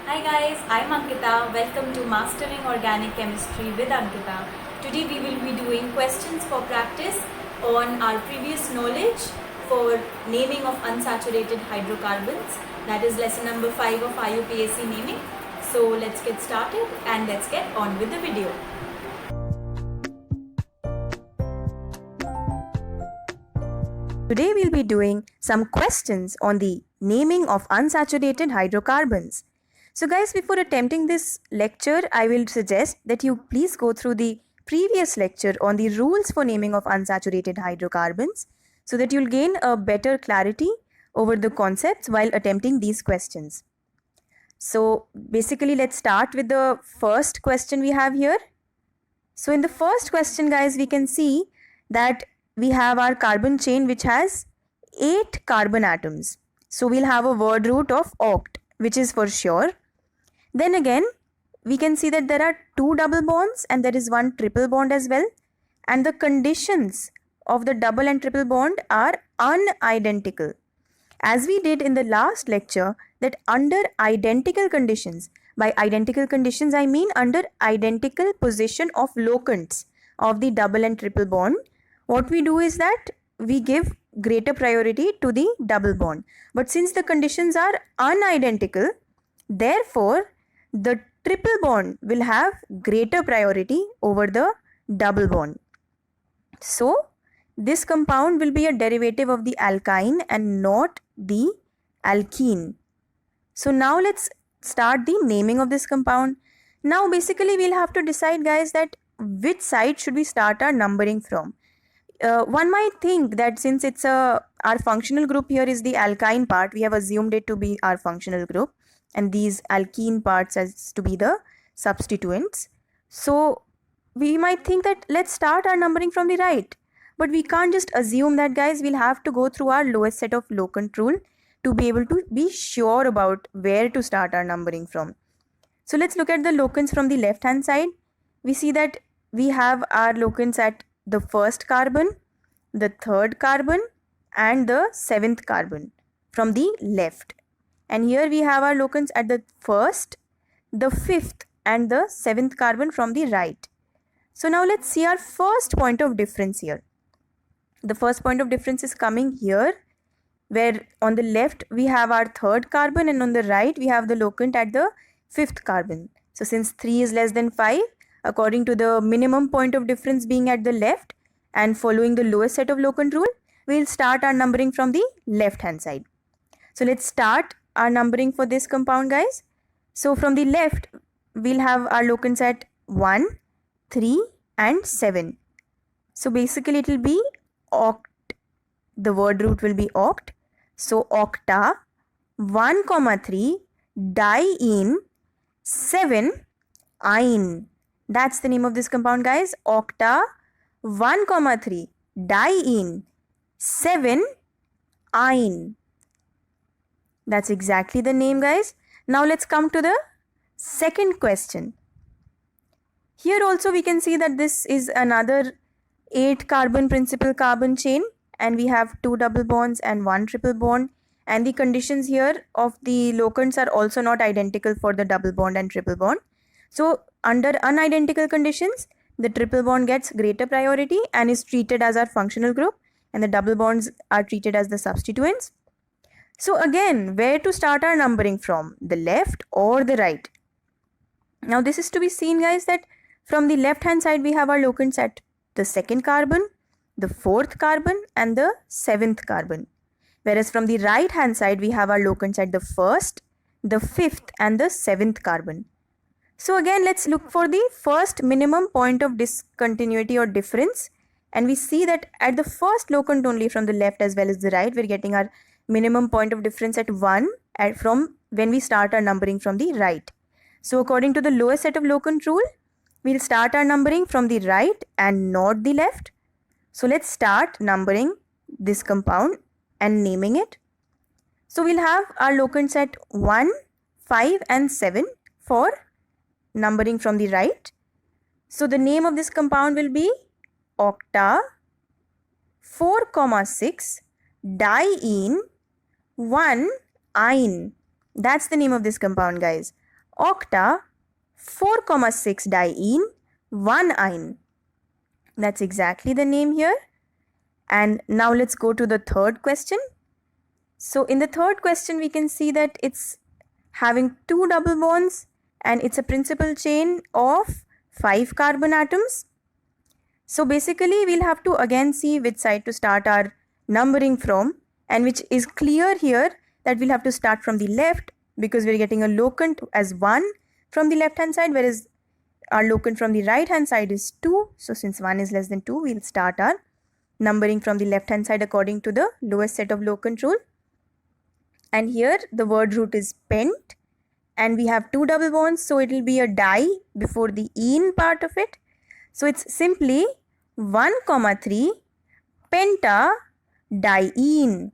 Hi guys, I'm Ankita. Welcome to Mastering Organic Chemistry with Ankita. Today we will be doing questions for practice on our previous knowledge for naming of unsaturated hydrocarbons. That is lesson number 5 of IUPAC naming. So let's get started and let's get on with the video. Today we'll be doing some questions on the naming of unsaturated hydrocarbons. So guys, before attempting this lecture, I will suggest that you please go through the previous lecture on the rules for naming of unsaturated hydrocarbons so that you'll gain a better clarity over the concepts while attempting these questions. So basically, let's start with the first question we have here. So in the first question, guys, we can see that we have our carbon chain which has 8 carbon atoms. So we'll have a word root of oct, which is for sure. Then again, we can see that there are 2 double bonds and there is 1 triple bond as well. And the conditions of the double and triple bond are unidentical. As we did in the last lecture, that under identical conditions, by identical conditions I mean under identical position of locants of the double and triple bond, what we do is that we give greater priority to the double bond. But since the conditions are unidentical, therefore the triple bond will have greater priority over the double bond. So this compound will be a derivative of the alkyne and not the alkene. So now let's start the naming of this compound. Now basically we'll have to decide, guys, that which side should we start our numbering from. One might think that since it's our functional group here is the alkyne part, we have assumed it to be our functional group and these alkene parts as to be the substituents. So we might think that let's start our numbering from the right. But we can't just assume that, guys. We'll have to go through our lowest set of locant rule to be able to be sure about where to start our numbering from. So let's look at the locants from the left hand side. We see that we have our locants at the first carbon, the third carbon and the 7th carbon from the left. And here we have our locants at the first, the 5th and the 7th carbon from the right. So now let's see our first point of difference here. The first point of difference is coming here, where on the left we have our third carbon and on the right we have the locant at the 5th carbon. So since 3 is less than 5, according to the minimum point of difference being at the left and following the lowest set of locant rule, we'll start our numbering from the left hand side. So let's start our numbering for this compound, guys. So from the left, we'll have our locants at 1, 3 and 7. So basically it will be oct. The word root will be oct. So octa, 1, 3, diene, 7, ine. That's the name of this compound, guys. Octa, 1, 3, diene, 7, ine. That's exactly the name, guys. Now let's come to the second question. Here also we can see that this is another 8 carbon principal carbon chain and we have 2 double bonds and 1 triple bond, and the conditions here of the locants are also not identical for the double bond and triple bond. So under unidentical conditions, the triple bond gets greater priority and is treated as our functional group and the double bonds are treated as the substituents. So again, where to start our numbering from, the left or the right? Now this is to be seen, guys, that from the left hand side we have our locants at the 2nd carbon, the 4th carbon and the 7th carbon. Whereas from the right hand side we have our locants at the 1st, the 5th and the 7th carbon. So again, let's look for the first minimum point of discontinuity or difference, and we see that at the first locant only from the left as well as the right, we're getting our minimum point of difference at 1 from when we start our numbering from the right. So according to the lowest set of locant rule, we'll start our numbering from the right and not the left. So let's start numbering this compound and naming it. So we'll have our locants at 1, 5 and 7 for numbering from the right. So the name of this compound will be octa, 4, 6, diene, 1, ine. That's the name of this compound, guys. octa, 4,6 diene, 1 ine. That's exactly the name here. And now let's go to the third question. So in the third question, we can see that it's having 2 double bonds and it's a principal chain of 5 carbon atoms. So basically, we'll have to again see which side to start our numbering from, and which is clear here that we'll have to start from the left because we're getting a locant as 1 from the left hand side, whereas our locant from the right hand side is 2. So since 1 is less than 2, we'll start our numbering from the left hand side according to the lowest set of locant rule. And here the word root is pent, and we have 2 double bonds, so it will be a di before the ene part of it. So it's simply 1,3 pentadiene.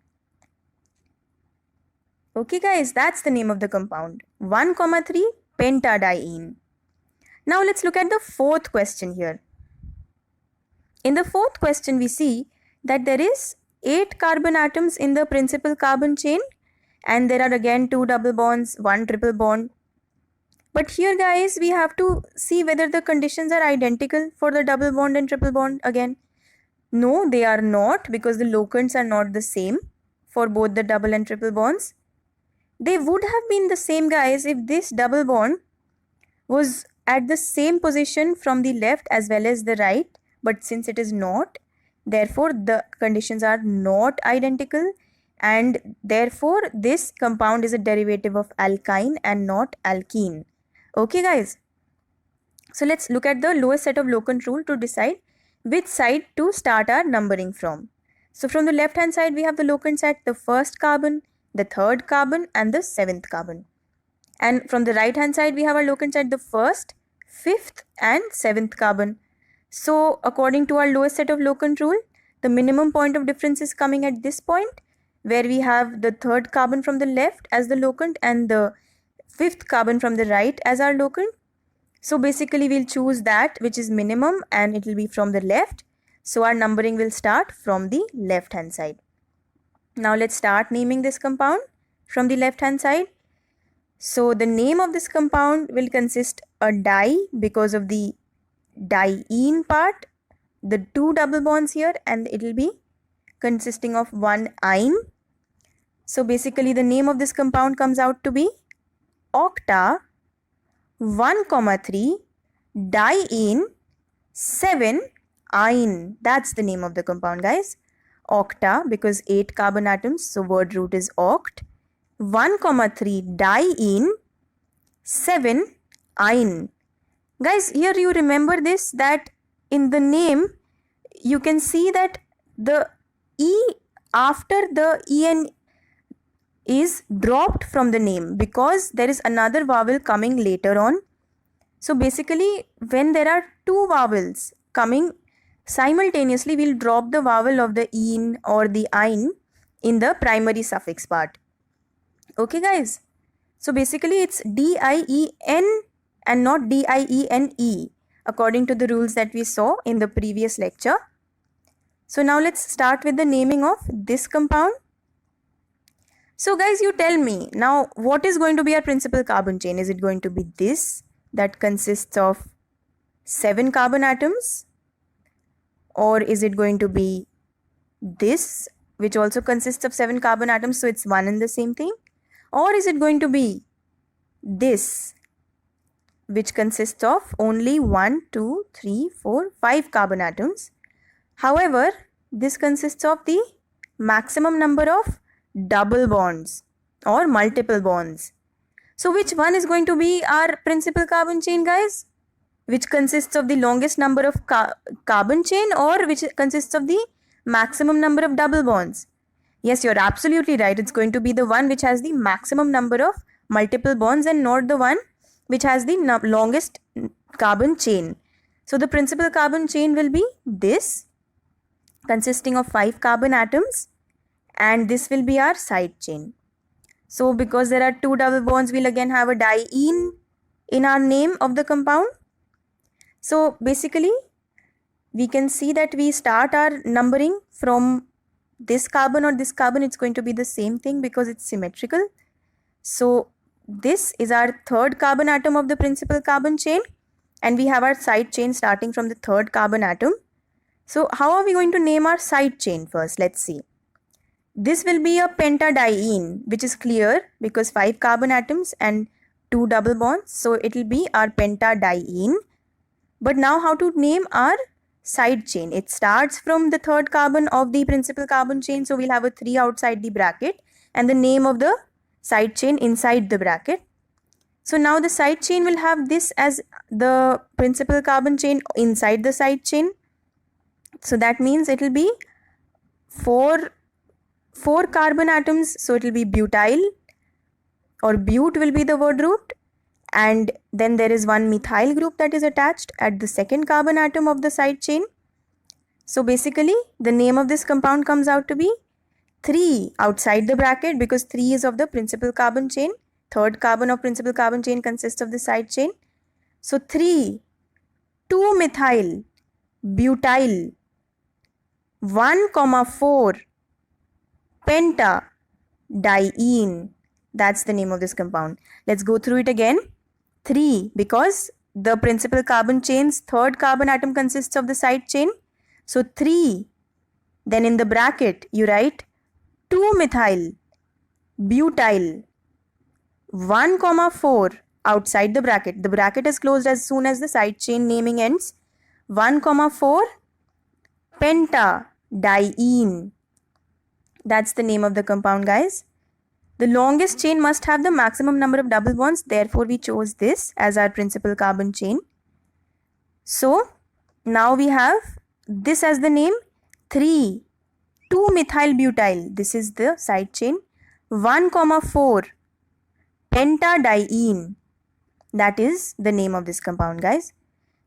Okay guys, that's the name of the compound, 1,3 pentadiene. Now let's look at the fourth question here. In the fourth question, we see that there is 8 carbon atoms in the principal carbon chain, and there are again 2 double bonds, 1 triple bond. But here guys, we have to see whether the conditions are identical for the double bond and triple bond again. No, they are not, because the locants are not the same for both the double and triple bonds. They would have been the same guys if this double bond was at the same position from the left as well as the right, but since it is not, therefore the conditions are not identical, and therefore this compound is a derivative of alkyne and not alkene. Okay guys, so let's look at the lowest set of locant rule to decide which side to start our numbering from. So from the left hand side, we have the locants at the first carbon, the third carbon and the 7th carbon. And from the right hand side, we have our locants at the first, 5th and 7th carbon. So according to our lowest set of locant rule, the minimum point of difference is coming at this point, where we have the third carbon from the left as the locant and the 5th carbon from the right as our locant. So basically we'll choose that which is minimum, and it will be from the left. So our numbering will start from the left hand side. Now let's start naming this compound from the left hand side. So the name of this compound will consist a di because of the diene part, the 2 double bonds here, and it will be consisting of 1 ine. So basically the name of this compound comes out to be octa 1,3 diene 7 ine. That's the name of the compound guys. Octa because 8 carbon atoms, so word root is oct. 1,3 diene 7 ine. Guys, here you remember this, that in the name you can see that the E after the en is dropped from the name because there is another vowel coming later on. So basically when there are 2 vowels coming simultaneously, we'll drop the vowel of the en or the ine in the primary suffix part. Okay guys, so basically it's D-I-E-N and not D-I-E-N-E according to the rules that we saw in the previous lecture. So now let's start with the naming of this compound. So guys, you tell me now, what is going to be our principal carbon chain? Is it going to be this that consists of 7 carbon atoms, or is it going to be this which also consists of 7 carbon atoms, so it's one and the same thing, or is it going to be this which consists of only 1, 2, 3, 4, 5 carbon atoms? However, this consists of the maximum number of double bonds or multiple bonds. So which one is going to be our principal carbon chain guys? Which consists of the longest number of carbon chain, or which consists of the maximum number of double bonds? Yes, you're absolutely right. It's going to be the one which has the maximum number of multiple bonds and not the one which has the longest carbon chain. So the principal carbon chain will be this, consisting of 5 carbon atoms, and this will be our side chain. So because there are 2 double bonds, we'll again have a diene in our name of the compound. So basically we can see that we start our numbering from this carbon or this carbon. It's going to be the same thing because it's symmetrical. So this is our third carbon atom of the principal carbon chain, and we have our side chain starting from the third carbon atom. So how are we going to name our side chain first? Let's see. This will be a pentadiene, which is clear because 5 carbon atoms and 2 double bonds. So it will be our pentadiene. But now how to name our side chain? It starts from the third carbon of the principal carbon chain. So we'll have a 3 outside the bracket and the name of the side chain inside the bracket. So now the side chain will have this as the principal carbon chain inside the side chain. So that means it will be 4 carbon atoms. So it will be butyl, or but will be the word root. And then there is one methyl group that is attached at the second carbon atom of the side chain. So basically the name of this compound comes out to be 3 outside the bracket because 3 is of the principal carbon chain. Third carbon of principal carbon chain consists of the side chain. So 3 2-methyl butyl 1,4 pentadiene. That's the name of this compound. Let's go through it again. 3 because the principal carbon chain's third carbon atom consists of the side chain. So 3. Then in the bracket you write 2-methyl butyl 1,4 outside the bracket. The bracket is closed as soon as the side chain naming ends. 1,4 pentadiene. That's the name of the compound, guys. The longest chain must have the maximum number of double bonds. Therefore, we chose this as our principal carbon chain. So, now we have this as the name 3 2-methyl butyl. This is the side chain. 1,4 pentadiene. That is the name of this compound, guys.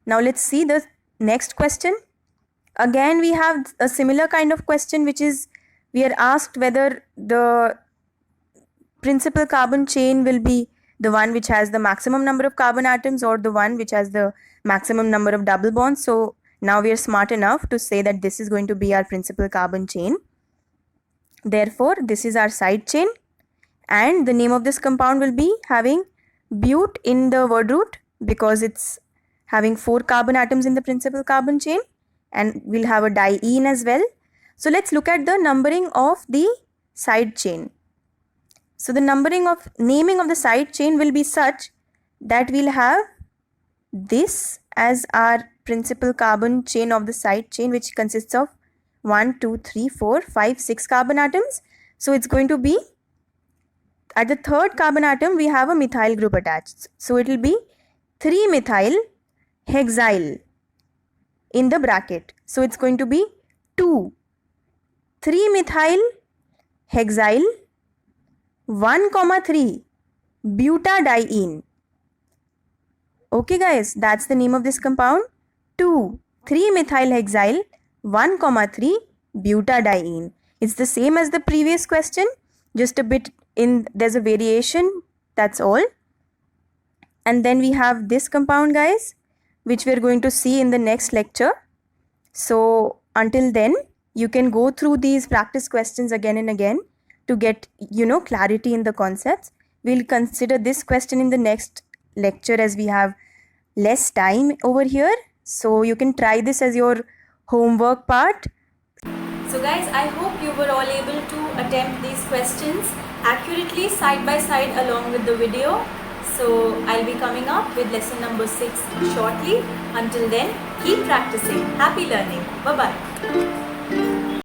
Now, let's see the next question. Again, we have a similar kind of question, which is we are asked whether the principal carbon chain will be the one which has the maximum number of carbon atoms or the one which has the maximum number of double bonds. So now we are smart enough to say that this is going to be our principal carbon chain. Therefore, this is our side chain, and the name of this compound will be having but in the word root because it's having 4 carbon atoms in the principal carbon chain, and we'll have a diene as well. So let's look at the numbering of the side chain. So the naming of the side chain will be such that we'll have this as our principal carbon chain of the side chain, which consists of 1, 2, 3, 4, 5, 6 carbon atoms. So it's going to be at the third carbon atom we have a methyl group attached. So it will be 3-methyl hexyl in the bracket. So it's going to be 2 3-methyl hexyl 1,3 butadiene. Okay guys, that's the name of this compound. 2 3-methyl hexyl 1,3 butadiene. It's the same as the previous question, just a bit there's a variation, that's all. And then we have this compound, guys, which we're going to see in the next lecture. So until then, you can go through these practice questions again and again to get, clarity in the concepts. We'll consider this question in the next lecture as we have less time over here. So you can try this as your homework part. So guys, I hope you were all able to attempt these questions accurately side by side along with the video. So I'll be coming up with lesson number 6 shortly. Until then, keep practicing. Happy learning. Bye-bye.